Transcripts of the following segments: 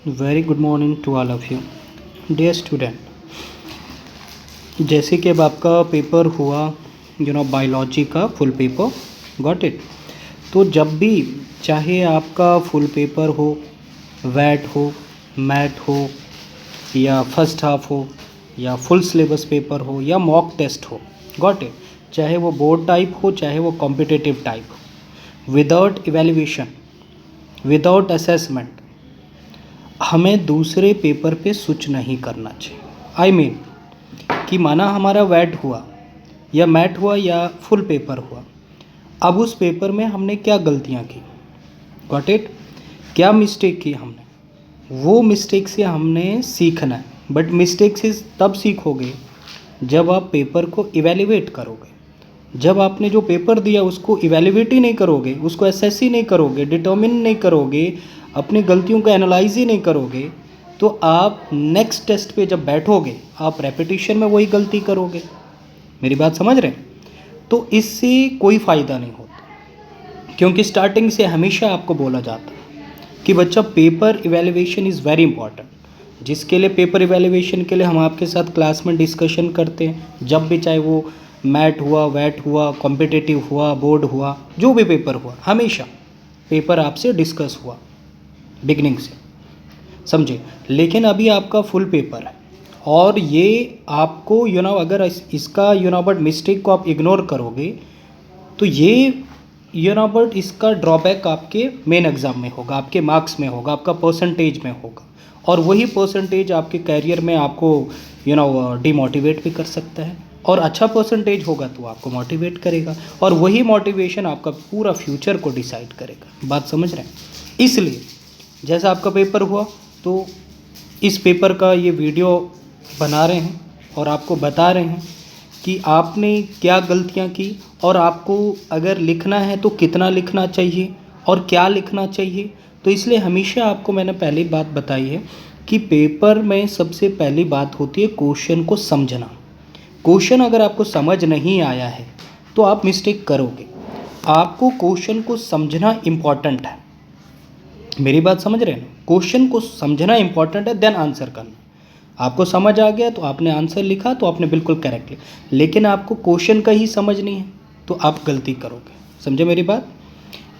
Very good morning to all of you dear student. जैसे कि अब आपका पेपर हुआ बायोलॉजी का फुल पेपर, गॉट इट। तो जब भी चाहे आपका फुल पेपर हो, वैट हो, मैट हो, या फर्स्ट हाफ हो, या फुल सिलेबस पेपर हो, या मॉक टेस्ट हो, गॉट इट। चाहे वो बोर्ड टाइप हो, चाहे वो कॉम्पिटिटिव टाइप हो, विदाउट इवैल्यूएशन, विदाउट असेसमेंट हमें दूसरे पेपर पे स्विच नहीं करना चाहिए। आई मीन कि माना हमारा वैट हुआ या मैट हुआ या फुल पेपर हुआ, अब उस पेपर में हमने क्या गलतियां की, गॉट इट, क्या मिस्टेक की हमने, वो मिस्टेक से हमने सीखना है। बट मिस्टेक से तब सीखोगे जब आप पेपर को इवैल्यूएट करोगे। जब आपने जो पेपर दिया उसको इवैल्यूएट ही नहीं करोगे, उसको असेस ही नहीं करोगे, डिटर्मिन नहीं करोगे, अपनी गलतियों को एनालाइज ही नहीं करोगे, तो आप नेक्स्ट टेस्ट पे जब बैठोगे आप रेपिटेशन में वही गलती करोगे। मेरी बात समझ रहे हैं? तो इससे कोई फ़ायदा नहीं होता, क्योंकि स्टार्टिंग से हमेशा आपको बोला जाता है कि बच्चा paper evaluation is very important. जिसके लिए पेपर इवैल्यूएशन के लिए हम आपके साथ क्लास में डिस्कशन करते हैं, जब भी, चाहे वो मैट हुआ, वैट हुआ, कॉम्पिटिटिव हुआ, बोर्ड हुआ, जो भी पेपर हुआ, हमेशा पेपर आपसे डिस्कस हुआ बिगनिंग से, समझे। लेकिन अभी आपका फुल पेपर है और ये आपको अगर इसका बट मिस्टेक को आप इग्नोर करोगे तो ये बट इसका ड्रॉबैक आपके मेन एग्ज़ाम में होगा, आपके मार्क्स में होगा, आपका परसेंटेज में होगा, और वही परसेंटेज आपके कैरियर में आपको डिमोटिवेट भी कर सकता है। और अच्छा परसेंटेज होगा तो आपको मोटिवेट करेगा, और वही मोटिवेशन आपका पूरा फ्यूचर को डिसाइड करेगा। बात समझ रहे हैं? इसलिए जैसा आपका पेपर हुआ तो इस पेपर का ये वीडियो बना रहे हैं और आपको बता रहे हैं कि आपने क्या गलतियां की, और आपको अगर लिखना है तो कितना लिखना चाहिए और क्या लिखना चाहिए। तो इसलिए हमेशा आपको मैंने पहली बात बताई है कि पेपर में सबसे पहली बात होती है क्वेश्चन को समझना। क्वेश्चन अगर आपको समझ नहीं आया है तो आप मिस्टेक करोगे। आपको क्वेश्चन को समझना इम्पॉर्टेंट है। मेरी बात समझ रहे हैं ना? क्वेश्चन को समझना इंपॉर्टेंट है, देन आंसर करना। आपको समझ आ गया तो आपने आंसर लिखा तो आपने बिल्कुल करेक्ट लिखा, लेकिन आपको क्वेश्चन का ही समझ नहीं है तो आप गलती करोगे। समझे मेरी बात?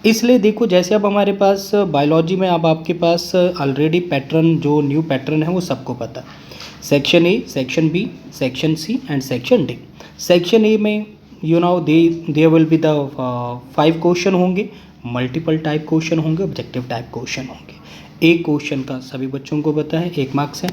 इसलिए देखो, जैसे अब हमारे पास बायोलॉजी में अब आपके पास ऑलरेडी पैटर्न, जो न्यू पैटर्न है वो सबको पता है। Section A, section B, section C and section D. Section A में there will be the 5 question होंगे, मल्टीपल टाइप क्वेश्चन होंगे, ऑब्जेक्टिव टाइप क्वेश्चन होंगे। एक क्वेश्चन का सभी बच्चों को पता है 1 मार्क्स है,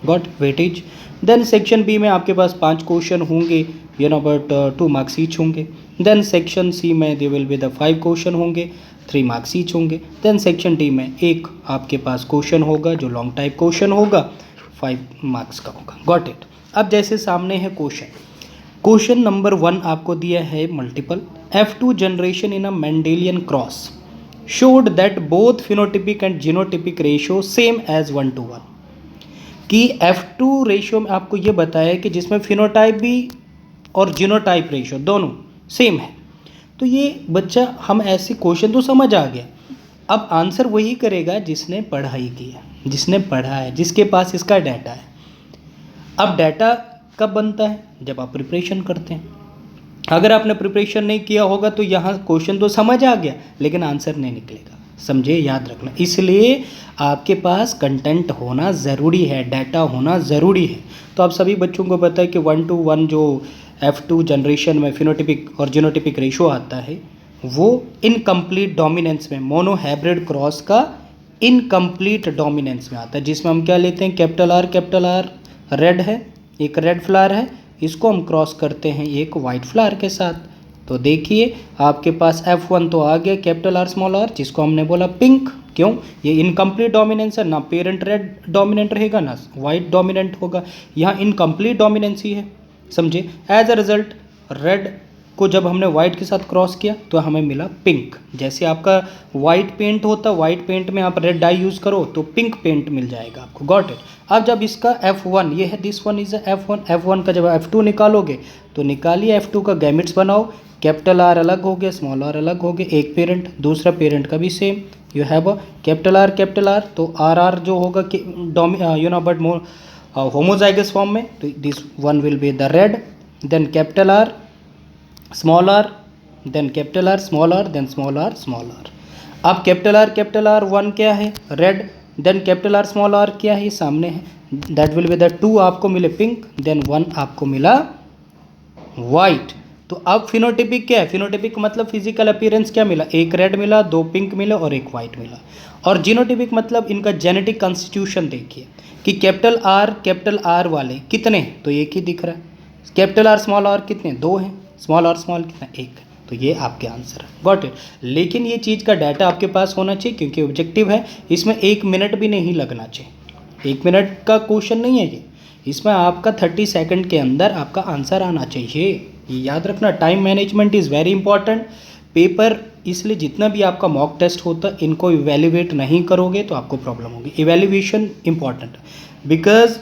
got weightage. Then section B में आपके पास 5 क्वेश्चन होंगे, बट 2 मार्क्स ईच होंगे। देन सेक्शन सी में they will be the 5 question होंगे, 3 मार्क्स ईच होंगे। देन सेक्शन डी में एक आपके पास क्वेश्चन होगा जो लॉन्ग टाइप क्वेश्चन होगा, 5 मार्क्स का होगा, गॉट इट। अब जैसे सामने है क्वेश्चन नंबर 1 आपको दिया है multiple. F2 generation in a Mendelian cross showed that both phenotypic and genotypic ratio same as 1:1। कि F2 रेशियो में आपको ये बताया कि जिसमें फिनोटाइप भी और जीनोटाइप रेशियो दोनों सेम है। तो ये बच्चा, हम ऐसे क्वेश्चन तो समझ आ गया, अब आंसर वही करेगा जिसने पढ़ाई की है, जिसने पढ़ा है, जिसके पास इसका डाटा है। अब डाटा कब बनता है? जब आप प्रिपरेशन करते हैं। अगर आपने प्रिपरेशन नहीं किया होगा तो यहाँ क्वेश्चन तो समझ आ गया लेकिन आंसर नहीं निकलेगा। समझे? याद रखना। इसलिए आपके पास कंटेंट होना ज़रूरी है, डाटा होना ज़रूरी है। तो आप सभी बच्चों को पता है कि 1:1 जो F2 जनरेशन में फिनोटिपिक और जीनोटिपिक रेशो आता है वो इनकम्प्लीट डोमिनेंस में, मोनो हाइब्रिड क्रॉस का इनकम्प्लीट डोमिनेंस में आता है, जिसमें हम क्या लेते हैं, कैपिटल आर रेड है, एक रेड फ्लावर है, इसको हम क्रॉस करते हैं एक वाइट फ्लावर के साथ। तो देखिए आपके पास F1 तो आ गया कैपिटल आर स्मॉल आर, जिसको हमने बोला पिंक। क्यों? ये इनकम्प्लीट डोमिनेंस है, ना पेरेंट रेड डोमिनेंट रहेगा ना वाइट डोमिनेंट होगा, यहाँ इनकम्प्लीट डोमिनेंस ही है। समझे? एज अ रिजल्ट रेड को जब हमने वाइट के साथ क्रॉस किया तो हमें मिला पिंक। जैसे आपका वाइट पेंट होता है, वाइट पेंट में आप रेड डाई यूज़ करो तो पिंक पेंट मिल जाएगा आपको। Got it. अब जब इसका F1 ये है, this one is F1, F1 का जब F2 निकालोगे तो निकालिए F2 का गैमेट्स बनाओ। कैपिटल R अलग हो गया, स्मॉल r अलग हो गया, एक पेरेंट, दूसरा पेरेंट का भी same, you have a capital R तो R जो होगा कि बट मोर होमोजाइगस फॉर्म में, तो this one will be the red, then capital R small r, then capital R small r, then small r। अब capital R one क्या है, red, then capital R small r क्या है, ये सामने है, दैट विल बी द 2 आपको मिले पिंक, देन 1 आपको मिला वाइट। तो अब फिनोटिपिक क्या है, फिनोटिपिक मतलब फिजिकल अपीयरेंस क्या मिला, एक रेड मिला, 2 पिंक मिला और एक वाइट मिला। और जीनोटिपिक मतलब इनका जेनेटिक कॉन्स्टिट्यूशन देखिए कि कैपिटल R वाले कितने हैं, तो एक ही दिख रहा है, कैपिटल R स्मॉल r कितने, 2 हैं, स्मॉल r स्मॉल कितना, 1 है। तो ये आपके आंसर है। Got it. लेकिन ये चीज़ का डाटा आपके पास होना चाहिए क्योंकि ऑब्जेक्टिव है, इसमें 1 मिनट भी नहीं लगना चाहिए, 1 मिनट का क्वेश्चन नहीं है ये, इसमें आपका 30 सेकंड के अंदर आपका आंसर आना चाहिए। ये याद रखना, time management is very important. Paper इसलिए जितना भी आपका मॉक टेस्ट होता है इनको इवेल्युएट नहीं करोगे तो आपको प्रॉब्लम होगी। इवेल्युएशन इंपॉर्टेंट बिकॉज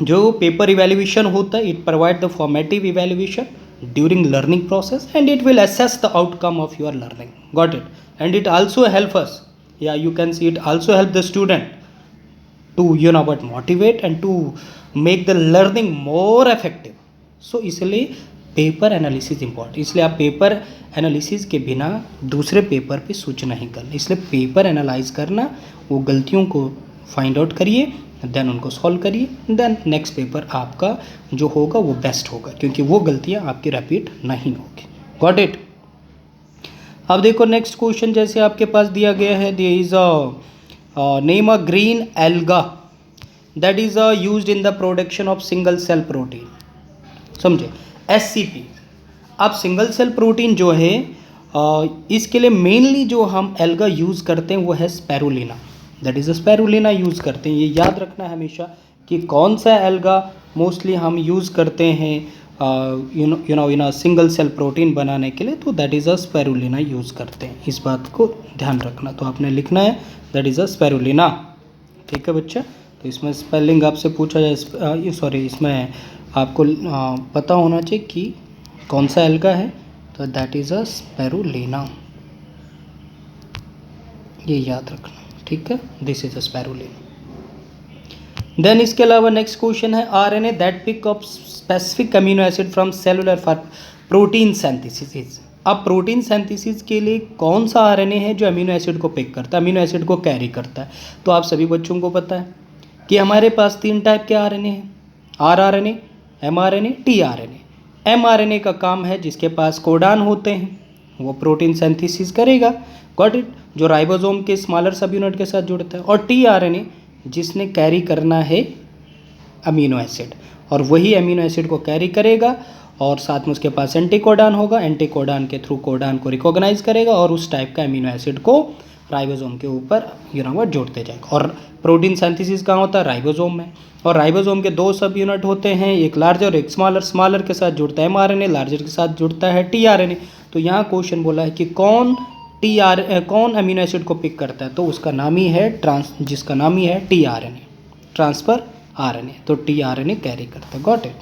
जो पेपर इवेल्युएशन होता है it provide the formative evaluation during learning process and it will assess the outcome of your learning. Got it? And it also help us, yeah, you can see it also help the student to but motivate and to make the learning more effective. So इसलिए paper analysis important, इसलिए आप paper analysis के बिना दूसरे paper पे switch नहीं करना, इसलिए पेपर एनालाइज करना, वो गलतियों को फाइंड आउट करिए, देन उनको सॉल्व करिए, देन नेक्स्ट पेपर आपका जो होगा वो बेस्ट होगा क्योंकि वो गलतियाँ आपकी रिपीट नहीं होगी। Got it. अब देखो नेक्स्ट क्वेश्चन जैसे आपके पास दिया गया है, there is a name a green alga that is used in the production of single cell protein, समझे, SCP। अब सिंगल सेल प्रोटीन जो है इसके लिए मेनली जो हम एल्गा यूज़ करते हैं वो है स्पैरुलिना, दैट इज़ अ स्पैरुलिना यूज़ करते हैं। ये याद रखना है हमेशा कि कौन सा एल्गा मोस्टली हम यूज़ करते हैं इन सिंगल सेल प्रोटीन बनाने के लिए, तो दैट इज़ अ स्पैरुलिना यूज़ करते हैं, इस बात को ध्यान रखना। तो आपने लिखना है दैट इज़ अ स्पैरुलिना, ठीक है बच्चा। तो इसमें स्पेलिंग आपसे पूछा जाए, सॉरी इसमें आपको पता होना चाहिए कि कौन सा एल्गा है, तो दैट इज़ अ स्पैरुलिना, ये याद रखना, ठीक है, this is a spirulina. Then इसके अलावा नेक्स्ट क्वेश्चन है RNA that pick up specific amino acid from cellular for protein synthesis. अब प्रोटीन सिंथेसिस के लिए कौन सा RNA है जो अमीनो एसिड को पिक करता है, अमीनो एसिड को कैरी करता है। तो आप सभी बच्चों को पता है कि हमारे पास 3 टाइप के RNA हैं, rRNA, mRNA, tRNA। mRNA का काम है जिसके पास कोडान होते हैं वो प्रोटीन सिंथेसिस करेगा, गॉट इट, जो राइबोसोम के स्मॉलर सब यूनिट के साथ जुड़ता है। और tRNA जिसने कैरी करना है अमीनो एसिड, और वही अमीनो एसिड को कैरी करेगा और साथ में उसके पास एंटीकोडान होगा, एंटीकोडान के थ्रू कोडान को रिकॉग्नाइज करेगा और उस टाइप का अमीनो एसिड को राइबोसोम के ऊपर जोड़ते जाएगा। और प्रोटीन सिंथेसिस कहाँ होता है, राइबोसोम में। और राइबोसोम के 2 सब यूनिट होते हैं, एक लार्जर और एक स्मॉलर, स्मॉलर के साथ जुड़ता है mRNA, लार्जर के साथ जुड़ता है tRNA। तो यहाँ क्वेश्चन बोला है कि कौन अमीनो एसिड को पिक करता है, तो उसका नाम ही है जिसका नाम ही है tRNA, ट्रांसफर RNA, तो tRNA कैरी करता है, got it.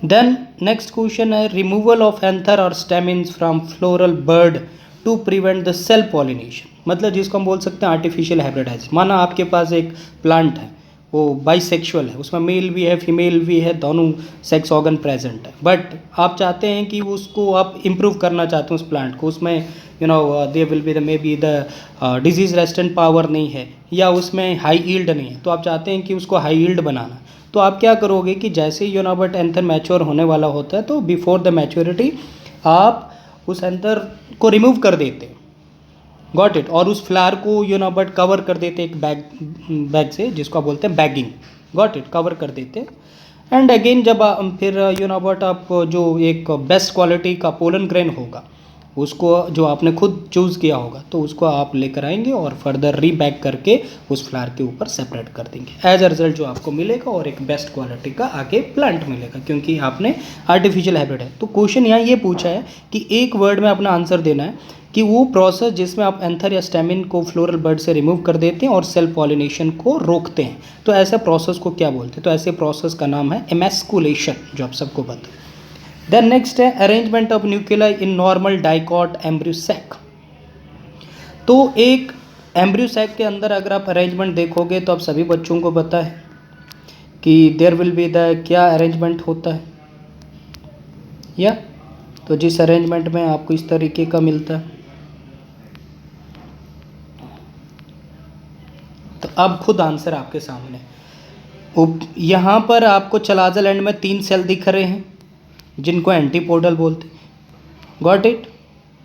Then next question है रिमूवल ऑफ एंथर और stamens from floral bud to prevent the self pollination, मतलब जिसको हम बोल सकते हैं आर्टिफिशियल हाइब्रिडाइजेशन। माना आपके पास एक प्लांट है वो बाइसेक्सुअल है, उसमें मेल भी है फीमेल भी है, दोनों सेक्स ऑर्गन प्रेजेंट है, बट आप चाहते हैं कि उसको आप इम्प्रूव करना चाहते हैं उस प्लांट को, उसमें there will be the may be the disease resistant power नहीं है या उसमें हाई यील्ड नहीं है, तो आप चाहते हैं कि उसको हाई यील्ड बनाना। तो आप क्या करोगे कि जैसे बट एंथर मैच्योर होने वाला होता है तो बिफोर द मैच्योरिटी आप उस एंथर को रिमूव कर देते हैं, गॉट इट, और उस फ्लावर को बट कवर कर देते एक बैग से, जिसको आप बोलते हैं बैगिंग, गॉट इट, कवर कर देते। एंड अगेन जब फिर बट आप जो एक बेस्ट क्वालिटी का पोलन ग्रेन होगा उसको जो आपने खुद चूज़ किया होगा तो उसको आप लेकर आएंगे और फर्दर रीबैक करके उस फ्लावर के ऊपर सेपरेट कर देंगे। एज अ रिजल्ट जो आपको मिलेगा और एक बेस्ट क्वालिटी का आगे प्लांट मिलेगा, क्योंकि आपने आर्टिफिशियल हाइब्रिड है। तो क्वेश्चन यहाँ ये पूछा है कि एक वर्ड में अपना आंसर देना है कि वो प्रोसेस जिसमें आप एंथर या स्टेमिन को फ्लोरल बर्ड से रिमूव कर देते हैं और सेल्फ पॉलिनेशन को रोकते हैं, तो ऐसे प्रोसेस को क्या बोलते हैं? तो ऐसे प्रोसेस का नाम है एमैस्कुलेशन, जो आप सबको पता है। देन नेक्स्ट है arrangement of nuclei in normal dicot embryo sac. तो एक एम्ब्रियो सैक के अंदर अगर आप अरेंजमेंट देखोगे तो आप सभी बच्चों को पता है कि देयर विल बी द क्या अरेंजमेंट होता है, या तो जिस अरेंजमेंट में आपको इस तरीके का मिलता है। तो अब खुद आंसर आपके सामने, यहाँ पर आपको चलाजल एंड में 3 सेल दिख रहे हैं जिनको एंटीपोडल बोलते हैं, गॉट इट,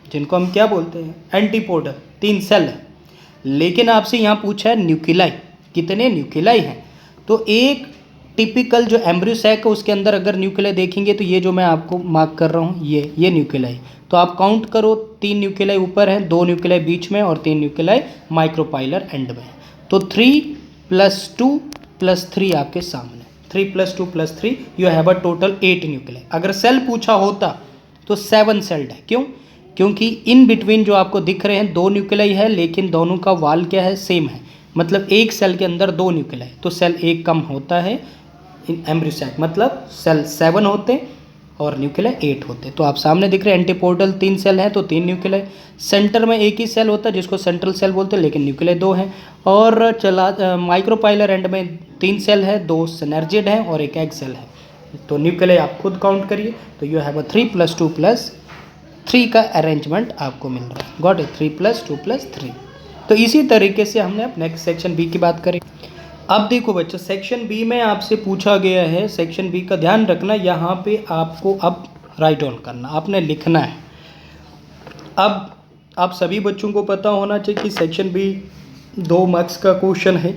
जिनको हम क्या बोलते हैं? एंटीपोडल। 3 सेल है, लेकिन आपसे यहाँ पूछा है न्यूक्लियाई, कितने न्यूक्लियाई हैं? तो एक टिपिकल जो एम्ब्रियो सैक है उसके अंदर अगर न्यूक्लियाई देखेंगे तो ये जो मैं आपको मार्क कर रहा हूँ ये न्यूक्लियाई, तो आप काउंट करो 3 न्यूक्लियाई ऊपर हैं, 2 न्यूक्लियाई बीच में और 3 न्यूक्लियाई माइक्रोपाइलर एंड में। तो 3 + 2 + 3 आपके सामने, 3 + 2 + 3 you have a total 8 nuclei. अगर सेल पूछा होता तो 7 सेल्ड है। क्यों? क्योंकि इन बिटवीन जो आपको दिख रहे हैं 2 न्यूक्लियाई है, लेकिन दोनों का वाल क्या है? सेम है, मतलब एक सेल के अंदर 2 न्यूक्लियाई, तो सेल एक कम होता है इन एम्ब्रियो सैक, मतलब सेल 7 होते और न्यूक्लियाई 8 होते। तो आप सामने दिख रहे हैं एंटीपोडल 3 सेल हैं तो 3 न्यूक्लियाई, सेंटर में एक ही सेल होता है जिसको सेंट्रल सेल बोलते हैं, लेकिन न्यूक्लियाई 2 हैं, और माइक्रोपाइलर एंड में 3 सेल है, 2 सिनर्जिड हैं और एक एग सेल है। तो न्यूक्लियाई आप खुद काउंट करिए, तो यू हैव अ 3 + 2 + 3 का अरेंजमेंट आपको मिल रहा है, गॉट इट, 3 + 2 + 3। तो इसी तरीके से हमने अब नेक्स्ट सेक्शन बी की बात करी। अब देखो बच्चों, सेक्शन बी में आपसे पूछा गया है, सेक्शन बी का ध्यान रखना, यहाँ पे आपको अब राइट ऑन करना, आपने लिखना है। अब आप सभी बच्चों को पता होना चाहिए कि सेक्शन बी 2 मार्क्स का क्वेश्चन है,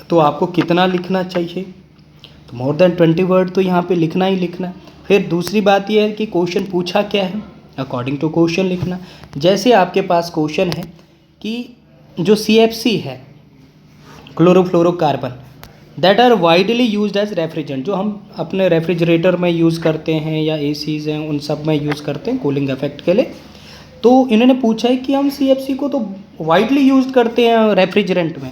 तो आपको कितना लिखना चाहिए? तो मोर देन 20 वर्ड तो यहाँ पे लिखना ही लिखना। फिर दूसरी बात यह है कि क्वेश्चन पूछा क्या है, अकॉर्डिंग टू क्वेश्चन लिखना। जैसे आपके पास क्वेश्चन है कि जो CFC है, chlorofluorocarbon, that are widely used as refrigerant, जो हम अपने रेफ्रिजरेटर में यूज़ करते हैं या ACs हैं उन सब में यूज़ करते हैं कूलिंग इफेक्ट के लिए। तो इन्होंने पूछा है कि हम CFC को तो वाइडली यूज करते हैं रेफ्रिजरेंट में,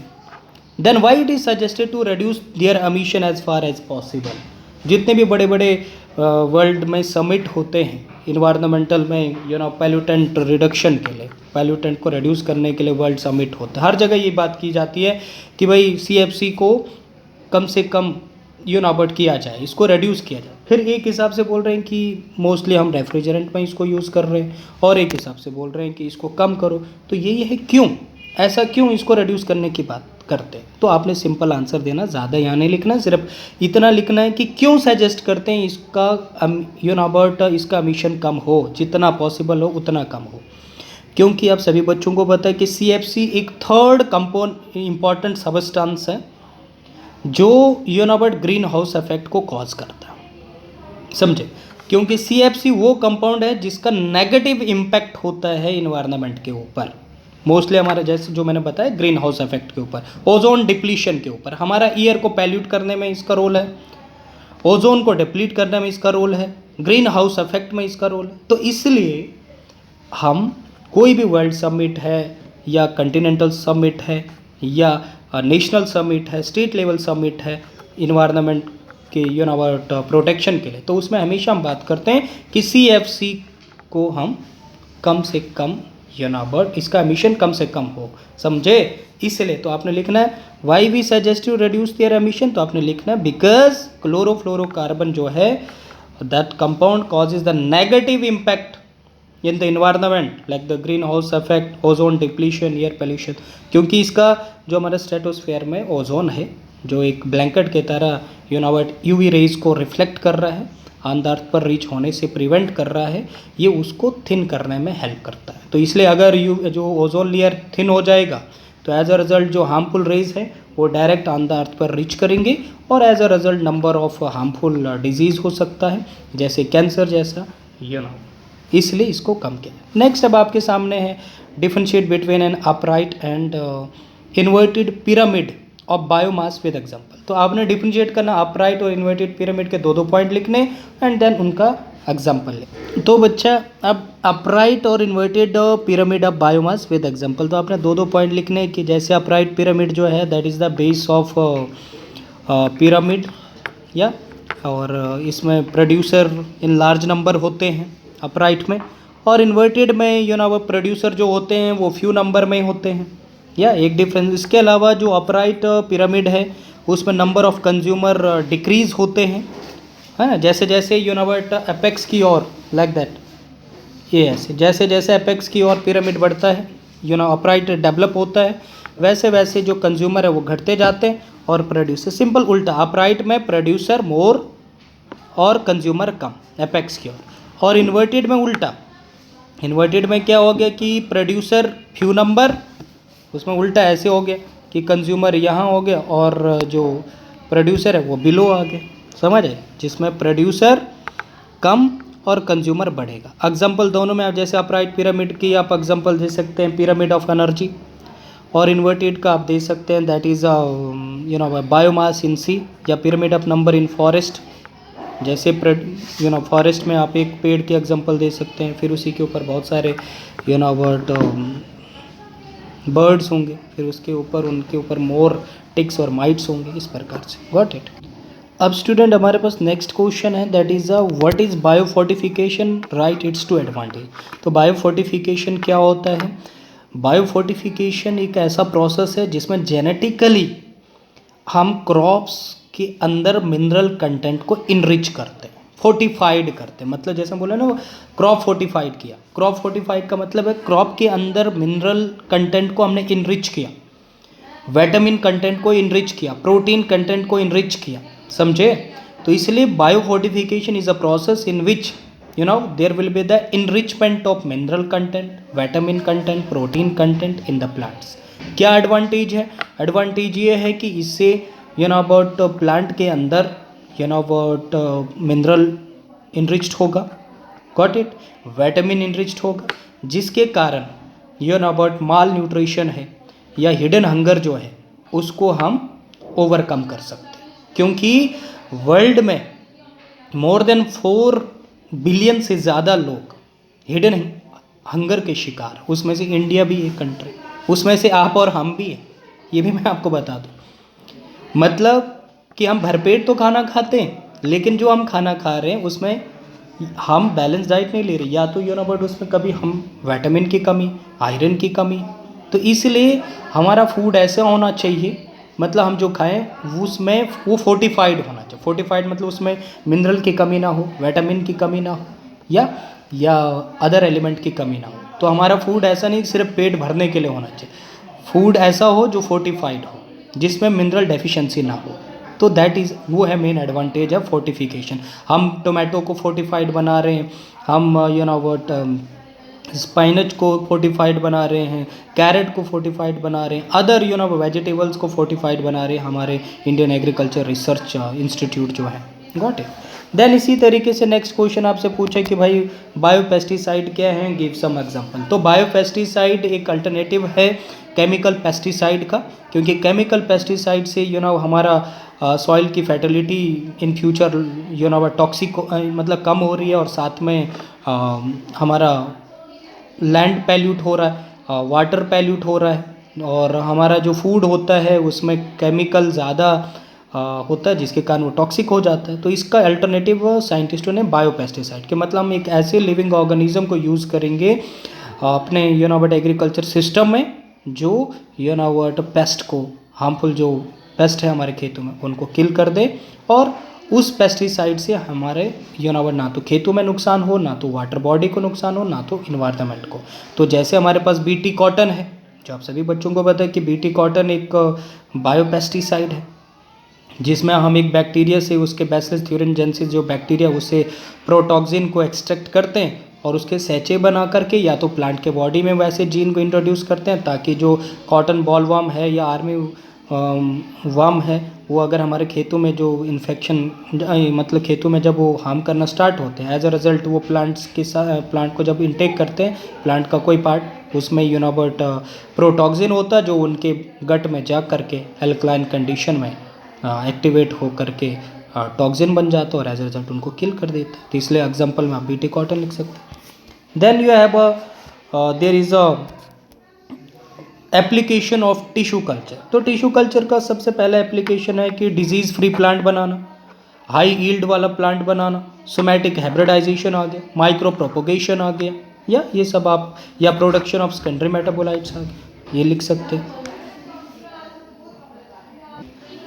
then why it is suggested to reduce their emission as far as possible. जितने भी बड़े बड़े वर्ल्ड में समिट होते हैं इन्वायरमेंटल में, पैल्यूटेंट रिडक्शन के लिए, पैल्यूटेंट को रिड्यूस करने के लिए वर्ल्ड समिट होता है, हर जगह ये बात की जाती है कि भाई CFC को कम से कम बट किया जाए, इसको रिड्यूस किया जाए। फिर एक हिसाब से बोल रहे हैं कि मोस्टली हम रेफ्रिजरेंट में इसको यूज़ कर रहे हैं, और एक हिसाब से बोल रहे हैं कि इसको कम करो। तो यही है क्यों, ऐसा क्यों इसको रिड्यूस करने की बात करते हैं। तो आपने सिंपल आंसर देना, ज़्यादा यहाँ नहीं लिखना, सिर्फ इतना लिखना है कि क्यों सजेस्ट करते हैं इसका बट इसका एमिशन कम हो, जितना पॉसिबल हो उतना कम हो। क्योंकि आप सभी बच्चों को पता है कि CFC एक थर्ड कंपाउंड इंपॉर्टेंट सबस्टेंस है जो बट ग्रीन हाउस इफेक्ट को कॉज करता है, समझे? क्योंकि CFC वो कंपाउंड है जिसका नेगेटिव इम्पैक्ट होता है इन्वायरमेंट के ऊपर, मोस्टली हमारे जैसे जो मैंने बताया ग्रीन हाउस इफेक्ट के ऊपर, ओजोन डिप्लीशन के ऊपर। हमारा ईयर को पैल्यूट करने में इसका रोल है, ओजोन को डिप्लीट करने में इसका रोल है, ग्रीन हाउस इफेक्ट में इसका रोल है। तो इसलिए हम कोई भी वर्ल्ड समिट है या कॉन्टिनेंटल समिट है या नेशनल समिट है, स्टेट लेवल समिट है इन्वायरमेंट के प्रोटेक्शन के लिए, तो उसमें हमेशा हम बात करते हैं कि CFC को हम कम से कम बट इसका एमिशन कम से कम हो, समझे? इसलिए तो आपने लिखना है why we suggest to reduce their emission, तो आपने लिखना है बिकॉज क्लोरोफ्लोरोकार्बन जो है that compound causes the negative impact in the environment like the green house effect, ozone depletion, air pollution. क्योंकि इसका जो हमारे स्ट्रेटोस्फेयर में ओजोन है जो एक ब्लैंकेट की तरह UV रेज को रिफ्लेक्ट कर रहा है, ऑन द अर्थ पर रीच होने से प्रिवेंट कर रहा है, ये उसको थिन करने में हेल्प करता है। तो इसलिए अगर जो ओजोन लेयर थिन हो जाएगा तो एज अ रिजल्ट जो हार्मफुल रेज है वो डायरेक्ट ऑन द अर्थ पर रीच करेंगे, और as a result number of harmful disease हो सकता है, जैसे कैंसर जैसा इसलिए इसको कम किया। नेक्स्ट अब आपके सामने है differentiate between an upright and inverted pyramid of biomass with example. तो आपने डिफरेंशिएट करना अपराइट और इन्वर्टेड पिरामिड के दो दो पॉइंट लिखने एंड देन उनका एग्जाम्पल ले। तो बच्चा अब अपराइट और inverted pyramid of biomass with example, तो आपने दो दो पॉइंट लिखने कि जैसे अपराइट पिरामिड जो है that is the base of pyramid या, और इसमें प्रोड्यूसर इन लार्ज नंबर होते हैं अपराइट में, और इन्वर्टेड में वो प्रोड्यूसर जो होते हैं वो फ्यू नंबर में होते हैं या एक डिफरेंस। इसके अलावा जो अपराइट पिरामिड है उसमें नंबर ऑफ कंज्यूमर डिक्रीज होते हैं, है ना, जैसे जैसे अपेक्स की ओर लाइक दैट, ये ऐसे जैसे जैसे अपेक्स की ओर पिरामिड बढ़ता है अपराइट डेवलप होता है, वैसे वैसे जो कंज्यूमर है वो घटते जाते हैं और प्रोड्यूसर सिंपल उल्टा, अपराइट में प्रोड्यूसर मोर और कंज्यूमर कम अपेक्स की ओर, और इन्वर्टेड में उल्टा, इन्वर्टेड में क्या हो गया कि प्रोड्यूसर फ्यू नंबर, उसमें उल्टा ऐसे हो गया कि कंज्यूमर यहाँ हो गया और जो प्रोड्यूसर है वो बिलो आ गया, समझ आए, जिसमें प्रोड्यूसर कम और कंज्यूमर बढ़ेगा। एग्जांपल दोनों में आप जैसे अपराइट पिरामिड की आप एग्जांपल दे सकते हैं पिरामिड ऑफ एनर्जी, और इन्वर्टेड का आप दे सकते हैं दैट इज़ बायोमास इन सी या pyramid of number in forest. जैसे फॉरेस्ट में आप एक पेड़ के एग्जांपल दे सकते हैं, फिर उसी के ऊपर बहुत सारे बर्ड्स होंगे, फिर उसके ऊपर उनके ऊपर मोर टिक्स और माइट्स होंगे, इस प्रकार से। Got it. अब स्टूडेंट हमारे पास नेक्स्ट क्वेश्चन है that is what is biofortification, write its two advantage. तो बायोफोर्टिफिकेशन क्या होता है? बायोफोर्टिफिकेशन एक ऐसा प्रोसेस है जिसमें जेनेटिकली हम क्रॉप्स के अंदर मिनरल कंटेंट को इनरिच करते हैं, फोर्टिफाइड करते हैं। मतलब जैसे बोले ना क्रॉप फोर्टिफाइड किया, क्रॉप फोर्टिफाइड का मतलब है क्रॉप के अंदर मिनरल कंटेंट को हमने इनरिच किया, विटामिन कंटेंट को इनरिच किया, प्रोटीन कंटेंट को इनरिच किया, समझे? तो इसलिए biofortification is a process in which there will be the enrichment of mineral content, vitamin content, protein content in the plants. क्या एडवांटेज है? एडवांटेज ये है कि इससे अबाउट प्लांट के अंदर अबाउट मिनरल इनरिच्ड होगा, गॉट इट, विटामिन इनरिच्ड होगा, जिसके कारण अबाउट माल न्यूट्रिशन है या हिडन हंगर जो है उसको हम ओवरकम कर सकते हैं, क्योंकि वर्ल्ड में मोर देन 4 बिलियन से ज़्यादा लोग हिडन हंगर के शिकार, उसमें से इंडिया भी एक कंट्री, उसमें से आप और हम भी हैं, ये भी मैं आपको बता दूँ। मतलब कि हम भरपेट तो खाना खाते हैं, लेकिन जो हम खाना खा रहे हैं उसमें हम बैलेंस डाइट नहीं ले रहे, या तो बट उसमें कभी हम विटामिन की कमी, आयरन की कमी। तो इसलिए हमारा फूड ऐसा होना चाहिए, मतलब हम जो खाएं उसमें वो फोर्टिफाइड होना चाहिए। फोर्टिफाइड मतलब उसमें मिनरल की कमी ना हो, विटामिन की कमी ना हो, या अदर एलिमेंट की कमी ना हो। तो हमारा फूड ऐसा नहीं सिर्फ पेट भरने के लिए होना चाहिए, फूड ऐसा हो जो फोर्टिफाइड हो, जिसमें मिनरल डेफिशिएंसी ना हो। तो दैट इज़ वो है मेन एडवांटेज ऑफ फोर्टिफिकेशन। हम टोमेटो को फोर्टिफाइड बना रहे हैं, हम स्पाइनच को फोर्टिफाइड बना रहे हैं, कैरेट को फोर्टिफाइड बना रहे हैं, अदर वेजिटेबल्स को फोर्टिफाइड बना रहे हैं हमारे इंडियन एग्रीकल्चर रिसर्च इंस्टीट्यूट जो है, गॉट इट। देन इसी तरीके से नेक्स्ट क्वेश्चन आपसे पूछे कि भाई बायोपेस्टिसाइड क्या है, गिव सम एग्जांपल। तो बायोपेस्टिसाइड एक अल्टरनेटिव है केमिकल पेस्टिसाइड का, क्योंकि केमिकल पेस्टिसाइड से हमारा सॉइल की फर्टिलिटी इन फ्यूचर टॉक्सिक मतलब कम हो रही है, और साथ में हमारा लैंड पैल्यूट हो रहा है, वाटर पैल्यूट हो रहा है, और हमारा जो फूड होता है उसमें केमिकल ज़्यादा होता है, जिसके कारण वो टॉक्सिक हो जाता है। तो इसका अल्टरनेटिव साइंटिस्टों ने बायोपेस्टिसाइड के मतलब हम एक ऐसे लिविंग ऑर्गेनिज्म को यूज़ करेंगे अपने एग्रीकल्चर सिस्टम में, जो पेस्ट को, हार्मफुल जो पेस्ट है हमारे खेतों में उनको किल कर दे, और उस पेस्टिसाइड से हमारे ना तो खेतों में नुकसान हो, ना तो वाटर बॉडी को नुकसान हो, ना तो इन्वायरमेंट को। तो जैसे हमारे पास बीटी कॉटन है, जो आप सभी बच्चों को पता है कि बीटी कॉटन एक बायोपेस्टिसाइड है, जिसमें हम एक बैक्टीरिया से उसके बैसिलस थ्यूरिनजेंसिस जो बैक्टीरिया उससे प्रोटॉक्सिन को एक्सट्रैक्ट करते हैं, और उसके सैचे बना करके या तो प्लांट के बॉडी में वैसे जीन को इंट्रोड्यूस करते हैं, ताकि जो कॉटन बॉलवर्म है या आर्मी वाम है वो अगर हमारे खेतों में जो इन्फेक्शन मतलब खेतों में जब वो हार्म करना स्टार्ट होते हैं, एज अ रिजल्ट वो प्लांट्स के साथ प्लांट को जब इनटेक करते हैं, प्लांट का कोई पार्ट, उसमें बट प्रोटॉक्सिन होता है जो उनके गट में जा करके एल्कलाइन कंडीशन में एक्टिवेट हो करके टॉक्सिन बन जाता है और एज अ रिजल्ट उनको किल कर देता है। तो इसलिए एग्जाम्पल में आप बीटी कॉटन लिख सकते हैं। Then you have there is a application of tissue culture. तो टिश्यू कल्चर का सबसे पहला एप्लीकेशन है कि डिजीज़ फ्री प्लांट बनाना, हाई यील्ड वाला प्लांट बनाना, सोमैटिक हाइब्रिडाइजेशन आ गया, माइक्रो प्रोपोगेशन आ गया, या ये सब आप, या प्रोडक्शन ऑफ सेकेंडरी मेटाबोलाइट्स आ गया, ये लिख सकते हैं।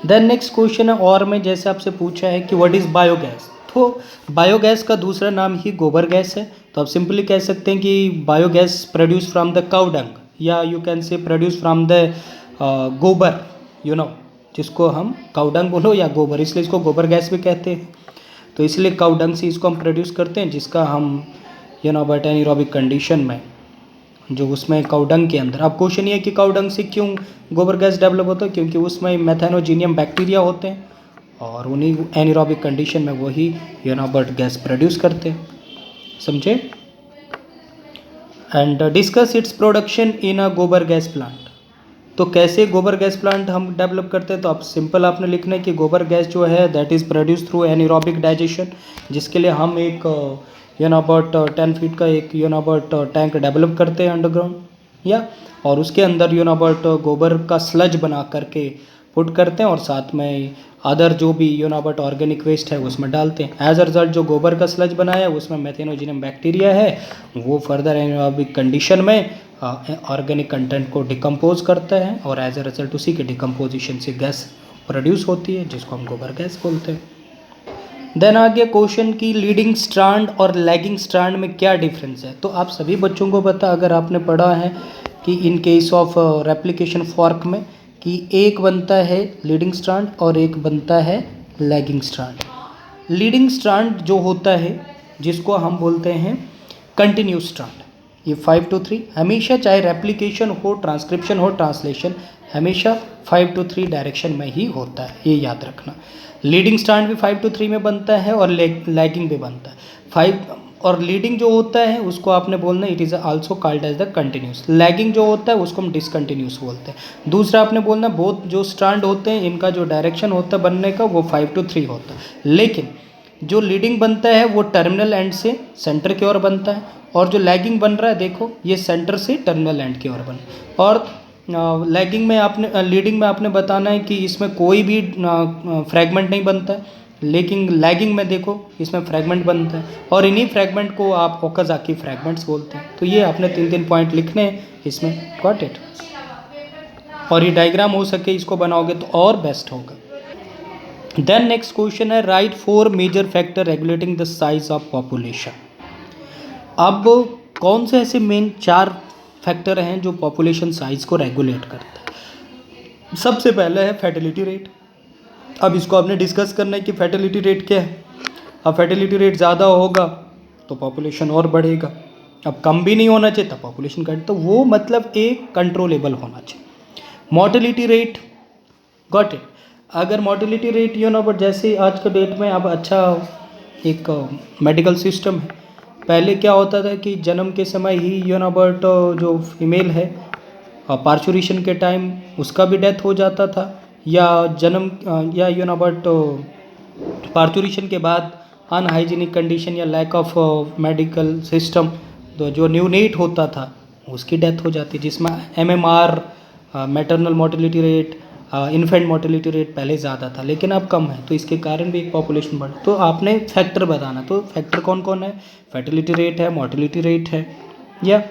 देन नेक्स्ट क्वेश्चन है और में जैसे आपसे पूछा है कि व्हाट इज़ बायोगैस। तो बायोगैस का दूसरा नाम ही गोबर गैस है। तो आप सिंपली कह सकते हैं कि biogas produce from the cow dung, या you can say produce from the गोबर, जिसको हम काउ डंग बोलो या गोबर, इसलिए इसको गोबर गैस भी कहते हैं। तो इसलिए काउ डंग से इसको हम प्रोड्यूस करते हैं, जिसका हम बट एनारोबिक कंडीशन में जो उसमें काउडंग के अंदर, अब क्वेश्चन ये है कि काउडंग से क्यों गोबर गैस डेवलप होता है, क्योंकि उसमें मेथेनोजीनियम बैक्टीरिया होते हैं और उन्हीं एनारोबिक कंडीशन में वही बट गैस प्रोड्यूस करते हैं, समझे। And discuss its production in a गोबर गैस प्लांट। तो कैसे गोबर गैस प्लांट हम डेवलप करते हैं, तो आप सिंपल आपने लिखना है कि गोबर गैस जो है that is produce through anaerobic digestion, जिसके लिए हम एक अबाउट 10 फीट का एक अबाउट टैंक डेवलप करते हैं अंडरग्राउंड, या और उसके अंदर अबाउट गोबर का स्लज बना करके पुट करते हैं और साथ में अदर जो भी अबाउट ऑर्गेनिक वेस्ट है उसमें डालते हैं। एज अ रिजल्ट जो गोबर का स्लज बनाया है उसमें मेथेनोजिनम बैक्टीरिया है, वो फर्दर एनारोबिक कंडीशन में ऑर्गेनिक कंटेंट को डिकम्पोज करता है और एज अ रिजल्ट उसी के डिकम्पोजिशन से गैस प्रोड्यूस होती है, जिसको हम गोबर गैस बोलते हैं। देन आ गया क्वेश्चन की लीडिंग स्ट्रैंड और लैगिंग स्ट्रैंड में क्या डिफरेंस है। तो आप सभी बच्चों को पता, अगर आपने पढ़ा है कि in case of replication fork में कि एक बनता है लीडिंग स्ट्रैंड और एक बनता है लैगिंग स्ट्रैंड। लीडिंग स्ट्रैंड जो होता है जिसको हम बोलते हैं कंटिन्यूस स्ट्रैंड, ये 5 to 3 हमेशा, चाहे रेप्लिकेशन हो, ट्रांसक्रिप्शन हो, ट्रांसलेशन, हमेशा 5 to 3 डायरेक्शन में ही होता है, ये याद रखना। लीडिंग स्ट्रैंड भी 5 to 3 में बनता है और लैगिंग भी बनता है। 5 और लीडिंग जो होता है उसको आपने बोलना it is also called as the continuous. Lagging जो होता है उसको हम डिसकंटिन्यूस बोलते हैं। दूसरा आपने बोलना बोथ जो स्ट्रैंड होते हैं इनका जो डायरेक्शन होता है बनने का वो 5 to 3 होता है, लेकिन जो लीडिंग बनता है वो टर्मिनल एंड से सेंटर की ओर बनता है, और जो लैगिंग बन रहा है देखो ये सेंटर से टर्मिनल एंड की ओर बन। और लैगिंग में आपने लीडिंग में आपने बताना है कि इसमें कोई भी फ्रैगमेंट नहीं बनता है, लेकिन लैगिंग में देखो इसमें फ्रैगमेंट बनता है, और इन्हीं फ्रैगमेंट को आप ओकाज़ाकी फ्रैगमेंट्स बोलते हैं। तो ये आपने 3 पॉइंट लिखने हैं इसमें, गॉट इट। और ये डायग्राम हो सके इसको बनाओगे तो और बेस्ट होगा। देन नेक्स्ट क्वेश्चन है write 4 major factor regulating the size of population. अब कौन से ऐसे मेन 4 फैक्टर हैं जो पॉपुलेशन साइज को रेगुलेट करते हैं। सबसे पहला है फर्टिलिटी रेट। अब इसको आपने डिस्कस करना है कि फर्टिलिटी रेट क्या है। अब फर्टिलिटी रेट ज़्यादा होगा तो पॉपुलेशन और बढ़ेगा, अब कम भी नहीं होना चाहिए तब पॉपुलेशन घट, तो वो मतलब एक कंट्रोलेबल होना चाहिए। Mortality rate, got it. अगर मोर्टेलिटी रेट बट जैसे आज के डेट में अब अच्छा एक मेडिकल सिस्टम है, पहले क्या होता था कि जन्म के समय ही बट जो फीमेल है पार्चुरेशन के टाइम उसका भी डेथ हो जाता था, या जन्म या बट पार्चुरेशन के बाद अनहाइजीनिक कंडीशन या लैक ऑफ मेडिकल सिस्टम तो जो न्यूनेट होता था उसकी डेथ हो जाती, जिसमें MMR maternal mortality rate, infant mortality rate पहले ज़्यादा था लेकिन अब कम है, तो इसके कारण भी एक पॉपुलेशन बढ़ा। तो आपने फैक्टर बताना, तो फैक्टर कौन कौन है, फर्टिलिटी रेट है, मोर्टेलिटी रेट है, या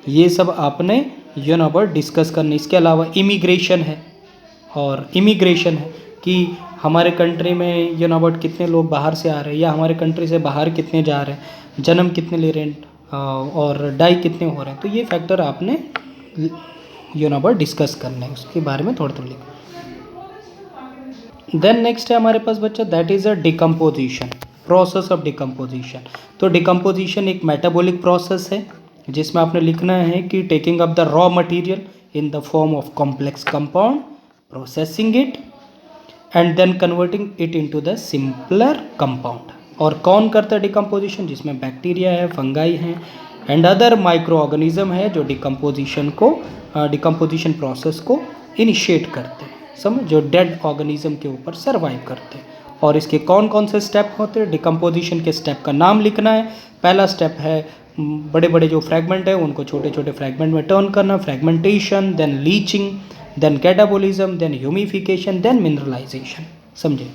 ये सब आपने पर डिस्कस करना। इसके अलावा इमिग्रेशन है, और इमिग्रेशन है कि हमारे कंट्री में बट कितने लोग बाहर से आ रहे हैं या हमारे कंट्री से बाहर कितने जा रहे हैं, जन्म कितने ले रहे हैं और डाई कितने हो रहे हैं, तो ये फैक्टर आपने बट डिस्कस करना है, उसके बारे में थोड़ा लिखो। देन नेक्स्ट है हमारे पास बच्चा that is a decomposition, process of decomposition. तो डिकम्पोजिशन एक मेटाबॉलिक प्रोसेस है जिसमें आपने लिखना है कि taking up the raw material in the form of complex compound processing it and then converting it into the simpler compound. और कौन करता है डिकम्पोजिशन? जिसमें बैक्टीरिया है, फंगाई हैं एंड अदर माइक्रो ऑर्गेनिज्म है जो डिकम्पोजिशन प्रोसेस को इनिशिएट करते हैं, समझ, जो डेड ऑर्गेनिज्म के ऊपर सर्वाइव करते हैं। और इसके कौन कौन से स्टेप होते हैं? डिकम्पोजिशन के स्टेप का नाम लिखना है। पहला स्टेप है बड़े बड़े जो फ्रैगमेंट है उनको छोटे छोटे फ्रैगमेंट में टर्न करना, fragmentation, then leaching, then catabolism, then humification, then mineralization, समझे।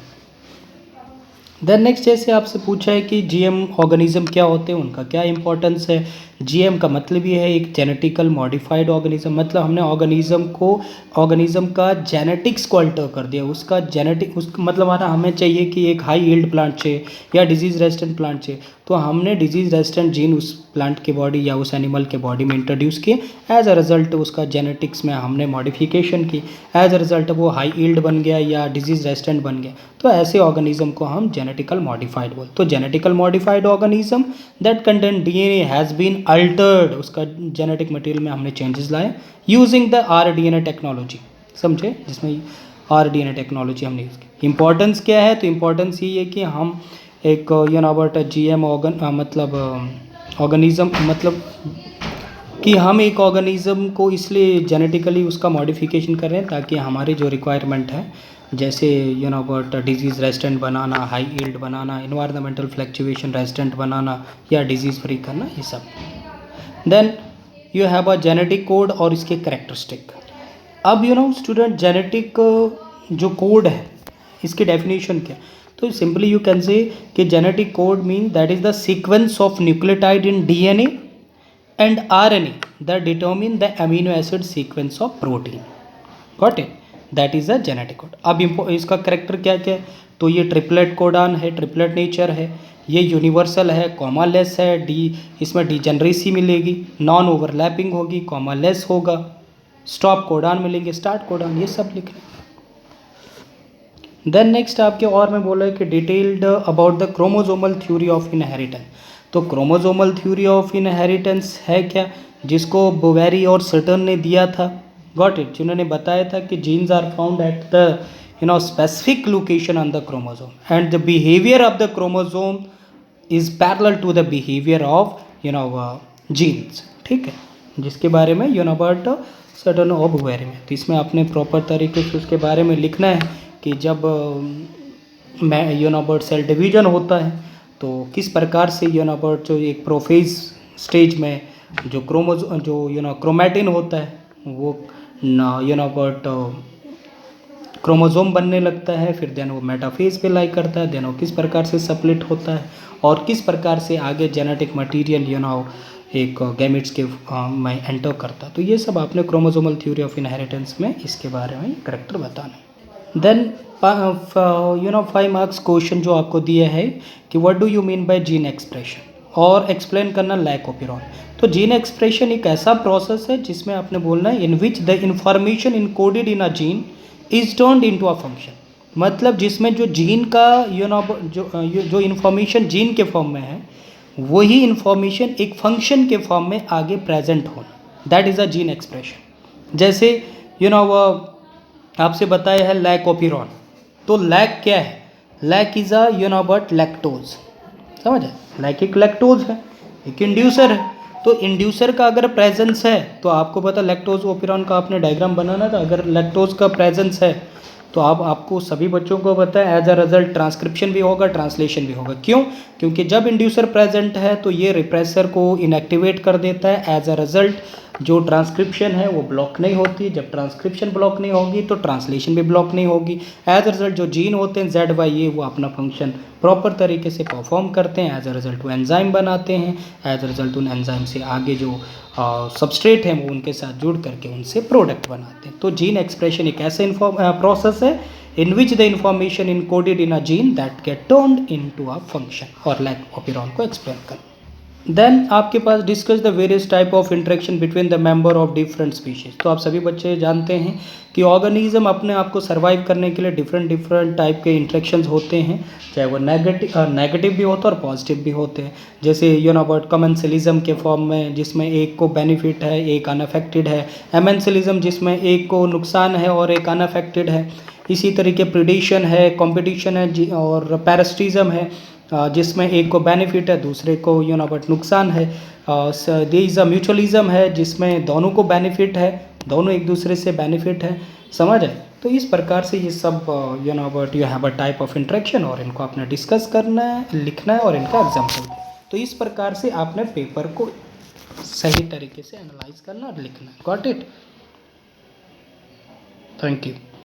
देन नेक्स्ट जैसे आपसे पूछा है कि जीएम ऑर्गेनिज्म क्या होते हैं, उनका क्या इंपॉर्टेंस है। जीएम का मतलब ये है एक जेनेटिकल मॉडिफाइड ऑर्गेनिज्म, मतलब हमने ऑर्गेनिज्म का जेनेटिक्स को अल्टर कर दिया, उसका जेनेटिक मतलब हमें चाहिए कि एक हाई यील्ड प्लांट चाहिए या डिजीज रेजिस्टेंट प्लांट चाहिए, तो हमने डिजीज रेजिस्टेंट जीन उस प्लांट के बॉडी या उस एनिमल के बॉडी में इंट्रोड्यूस किए। एज अ रिजल्ट उसका जेनेटिक्स में हमने मॉडिफिकेशन की, एज अ रिजल्ट वो हाई यील्ड बन गया या डिजीज रेजिस्टेंट बन गया, तो ऐसे ऑर्गेनिज्म को हम जेनेटिकल मॉडिफाइड बोलते। तो genetical modified organism that contain DNA has been altered, उसका जेनेटिक मटेरियल में हमने चेंजेस लाए यूजिंग द आरडीएनए टेक्नोलॉजी, समझे, जिसमें आरडीएनए टेक्नोलॉजी हमने यूज़ की। इंपॉर्टेंस क्या है? तो इंपॉर्टेंस ये है कि हम एक अबाउट जीएम ऑर्गेनिज्म मतलब कि हम एक ऑर्गेनिज्म को इसलिए जेनेटिकली उसका मॉडिफिकेशन कर रहे हैं ताकि हमारे जो रिक्वायरमेंट है, जैसे अबाउट डिजीज़ रेजिस्टेंट बनाना, हाई यील्ड बनाना, इन्वायरमेंटल फ्लक्चुएशन रेजिस्टेंट बनाना या डिजीज़ फ्री करना, ये सब। Then you have a genetic code और इसके कैरेक्टरिस्टिक। अब स्टूडेंट जेनेटिक जो कोड है इसकी डेफिनेशन क्या? तो सिंपली यू कैन से कि genetic code mean that is the sequence of nucleotide in DNA and RNA that determine the amino acid sequence of protein, got it, that is a genetic code. अब इसका character क्या क्या है? तो ये triplet codon है, triplet nature है, ये यूनिवर्सल है, कॉमा लेस है, इसमें डिजेनरेसी मिलेगी, नॉन ओवरलैपिंग होगी, कॉमा लेस होगा, स्टॉप कोडान मिलेंगे, स्टार्ट कोडान, ये सब लिखना। देन नेक्स्ट आपके और में बोला है कि detailed about the chromosomal theory of inheritance. तो क्रोमोजोमल थ्योरी ऑफ इनहेरिटेंस है क्या? जिसको बोवेरी और सटर्न ने दिया था, गॉट इट, जिन्होंने बताया था कि genes are found at the specific location on the chromosome and the behaviour of the chromosome is parallel to the behaviour of genes, ठीक है, जिसके बारे में अबाउट सटर्न और बोवेरी में। तो इसमें आपने प्रॉपर तरीके से उसके बारे में लिखना है कि जब अबाउट सेल डिवीजन होता है तो किस प्रकार से अबाउट जो एक प्रोफेज स्टेज में जो क्रोमैटिन होता है वो अबाउट क्रोमोजोम बनने लगता है, फिर देन वो मेटाफेज पे लाई करता है, देन वो किस प्रकार से सप्लिट होता है और किस प्रकार से आगे जेनेटिक मटेरियल एक गैमेट्स के में एंटर करता है। तो ये सब आपने क्रोमोजोमल थ्योरी ऑफ इनहेरिटेंस में इसके बारे में करेक्टर बताना है। देन 5 मार्क्स क्वेश्चन जो आपको दिया है कि what do you mean by gene expression, और एक्सप्लेन करना लैक ओपिरॉन। तो जीन एक्सप्रेशन एक ऐसा प्रोसेस है जिसमें आपने बोलना है in which the information encoded in a gene is turned into a function, मतलब जिसमें जो जीन का जो इन्फॉर्मेशन जीन के फॉर्म में है वही इन्फॉर्मेशन एक फंक्शन के फॉर्म में आगे प्रेजेंट होना, that is a gene expression. जैसे आपसे बताया है लैक ओपिरॉन, तो लैक क्या है? Lac is a about lactose, समझ है, लैक एक लैक्टोज है, एक इंड्यूसर है। तो इंड्यूसर का अगर प्रेजेंस है तो आपको पता लैक्टोज ओपिरॉन का आपने डायग्राम बनाना था, अगर लैक्टोज का प्रेजेंस है तो आपको सभी बच्चों को पता है एज अ रिजल्ट ट्रांसक्रिप्शन भी होगा, ट्रांसलेशन भी होगा। क्यों? क्योंकि जब इंड्यूसर प्रेजेंट है तो ये रिप्रेसर को इनएक्टिवेट कर देता है, एज अ रिजल्ट जो ट्रांसक्रिप्शन है वो ब्लॉक नहीं होती, जब ट्रांसक्रिप्शन ब्लॉक नहीं होगी तो ट्रांसलेशन भी ब्लॉक नहीं होगी। एज अ रिजल्ट जो जीन होते हैं ZYA वो अपना फंक्शन प्रॉपर तरीके से परफॉर्म करते हैं, एज अ रिजल्ट वो एंजाइम बनाते हैं, एज अ रिजल्ट उन एंजाइम से आगे जो सबस्ट्रेट है वो उनके साथ जुड़ करके उनसे प्रोडक्ट बनाते हैं। तो जीन एक्सप्रेशन एक ऐसा प्रोसेस है in which the information encoded in a gene that get turned into a function, और लैक ओपिरॉन को एक्सप्लेन कर। देन आपके पास discuss the various type of interaction between the member of different species. तो आप सभी बच्चे जानते हैं कि ऑर्गेनिज्म अपने आप को सर्वाइव करने के लिए डिफरेंट डिफरेंट टाइप के इंटरेक्शंस होते हैं, चाहे वो नेगेटिव भी होते हैं और पॉजिटिव भी होते हैं। जैसे अबाउट कमेंसलिज्म के फॉर्म में, जिसमें एक को बेनिफिट है एक अनअफेक्टेड है, एमेंसलिज्म जिसमें एक को नुकसान है और एक अनअफेक्टेड है। इसी तरीके प्रिडेशन है, कंपटीशन है और पैरासिटिज्म है, जिसमें एक को बेनिफिट है दूसरे को बट नुकसान है। देयर इज़ अ म्यूचुअलिज्म है जिसमें दोनों को बेनिफिट है, दोनों एक दूसरे से बेनिफिट है। समझ आए? तो इस प्रकार से ये सब but you have a type of interaction और इनको आपने डिस्कस करना है, लिखना है और इनका एग्जाम्पल। तो इस प्रकार से आपने पेपर को सही तरीके से एनालाइज करना और लिखना है। Got it? Thank you.